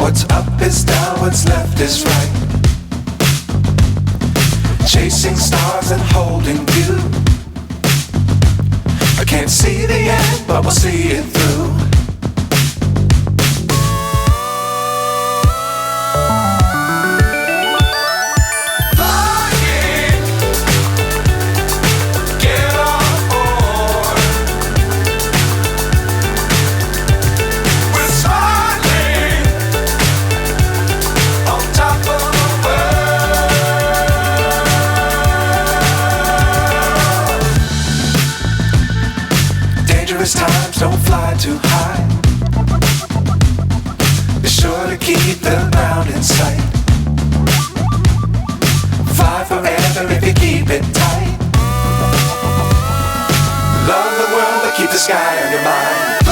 What's up is down, what's left is right. Chasing stars and holding you. I can't see the end, but we'll see it through. Dangerous times, don't fly too high. Be sure to keep the ground in sight. Fly forever if you keep it tight. Love the world, but keep the sky on your mind.